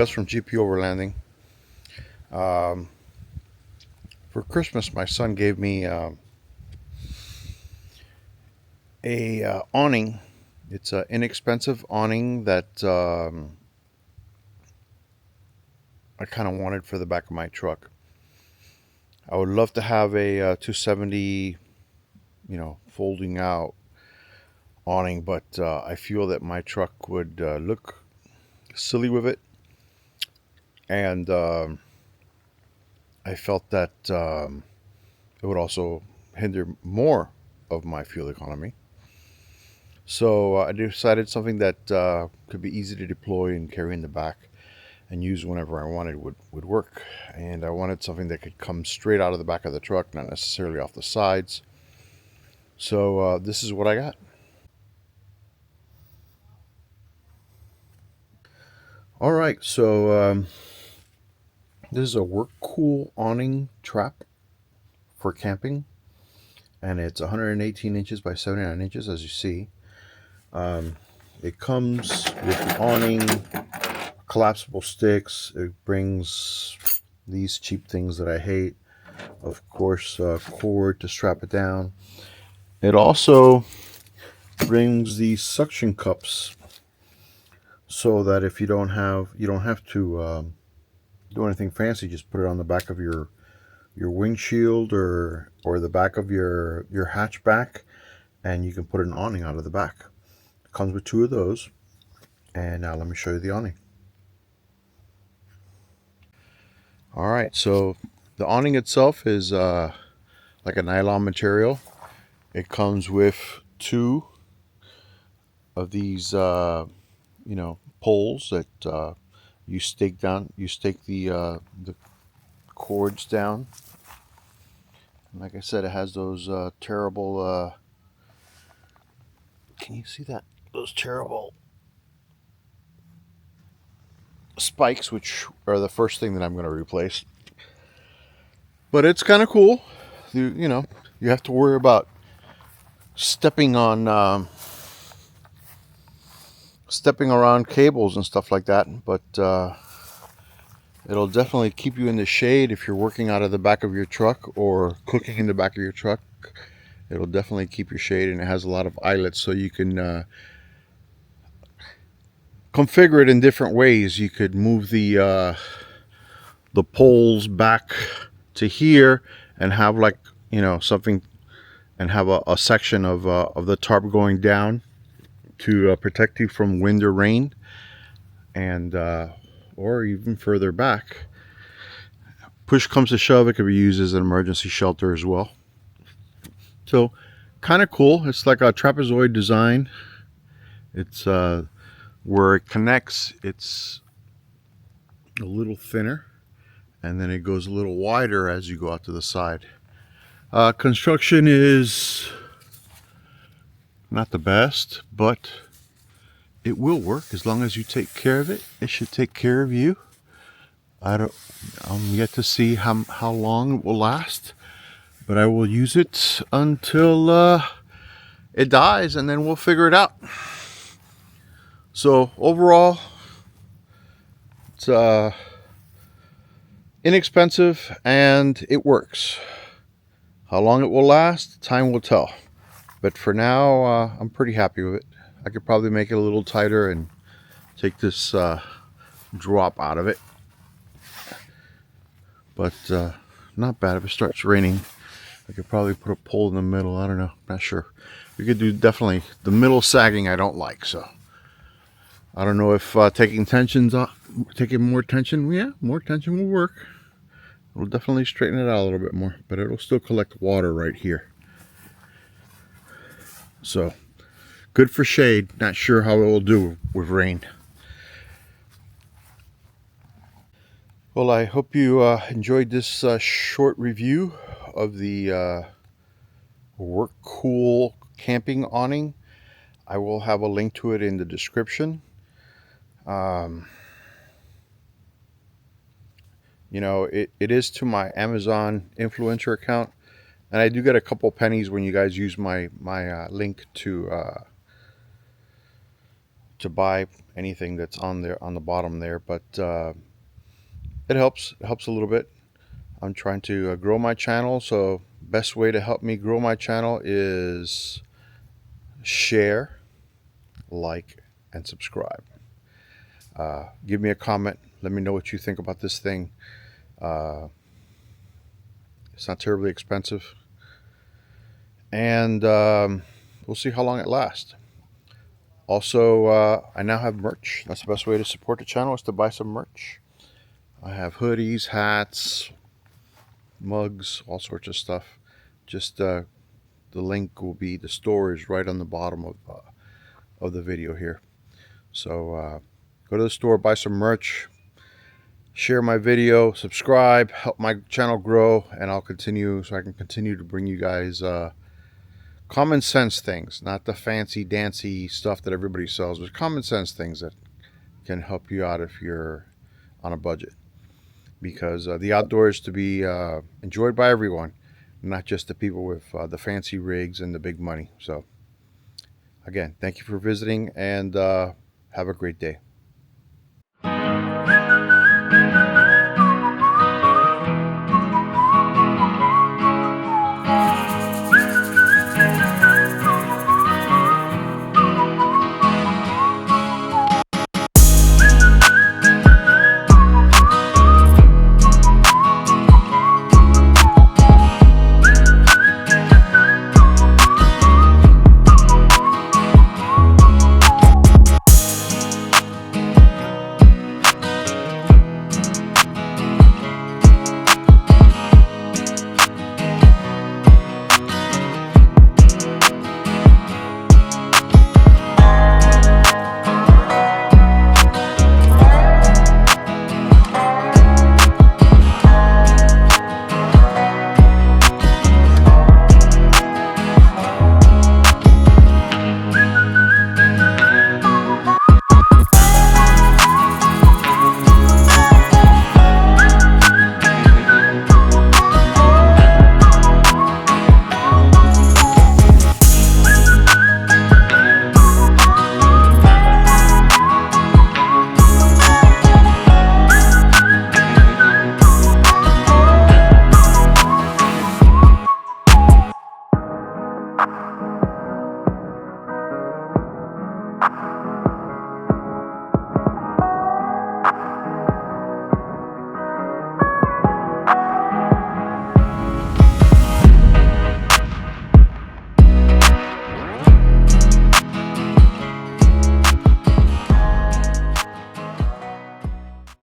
Gus from GP Overlanding. For Christmas, my son gave me a awning. It's an inexpensive awning that I kind of wanted for the back of my truck. I would love to have a 270, folding out awning, but I feel that my truck would look silly with it, and I felt that it would also hinder more of my fuel economy. So I decided something that could be easy to deploy and carry in the back and use whenever I wanted would work. And I wanted something that could come straight out of the back of the truck, not necessarily off the sides. So this is what I got. All right, so this is a work cool awning trap for camping, and it's 118 inches by 79 inches, as you see. It comes with the awning, collapsible sticks. It brings these cheap things that I hate. Of course, cord to strap it down. It also brings these suction cups so that if you don't have to do anything fancy. Just put it on the back of your windshield or the back of your hatchback, and you can put an awning out of the back. It comes with two of those, and now let me show you the awning. All right, so the awning itself is like a nylon material. It comes with two of these poles that you stake down. You stake the cords down. And like I said, it has those terrible. Can you see that? Those terrible spikes, which are the first thing that I'm going to replace. But it's kind of cool. You have to worry about stepping on stepping around cables and stuff like that. But it'll definitely keep you in the shade if you're working out of the back of your truck or cooking in the back of your truck. It'll definitely keep your shade, and it has a lot of eyelets, so you can configure it in different ways. You could move the poles back to here and have something, and have a section of the tarp going down to protect you from wind or rain, and or even further back. Push comes to shove, it could be used as an emergency shelter as well. So kind of cool. It's like a trapezoid design. It's where it connects, it's a little thinner, and then it goes a little wider as you go out to the side. Construction is not the best, but it will work as long as you take care of it. It should take care of you. I'm yet to see how long it will last, but I will use it until it dies, and then we'll figure it out. So overall, it's inexpensive and it works. How long it will last, time will tell. But for now, I'm pretty happy with it. I could probably make it a little tighter and take this drop out of it. But not bad. If it starts raining, I could probably put a pole in the middle. I don't know. Not sure. We could do definitely the middle sagging. I don't like, so I don't know if taking more tension. Yeah, more tension will work. It'll definitely straighten it out a little bit more, but it'll still collect water right here. So good for shade. Not sure how it will do with rain. Well, I hope you enjoyed this short review of the Work Cool camping awning. I will have a link to it in the description. It is to my Amazon influencer account, and I do get a couple pennies when you guys use my link to to buy anything that's on there on the bottom there, but it helps. It helps a little bit. I'm trying to grow my channel, so best way to help me grow my channel is share, like, and subscribe. Give me a comment. Let me know what you think about this thing. It's not terribly expensive, and we'll see how long it lasts. Also, I now have merch. That's the best way to support the channel, is to buy some merch. I have hoodies, hats, mugs, all sorts of stuff. Just the link will be, the store is right on the bottom of the video here. So go to the store, buy some merch, share my video, subscribe, help my channel grow, and I'll continue, so I can continue to bring you guys common sense things, not the fancy dancy stuff that everybody sells, but common sense things that can help you out if you're on a budget. Because the outdoors to be enjoyed by everyone, not just the people with the fancy rigs and the big money. So again, thank you for visiting, and have a great day.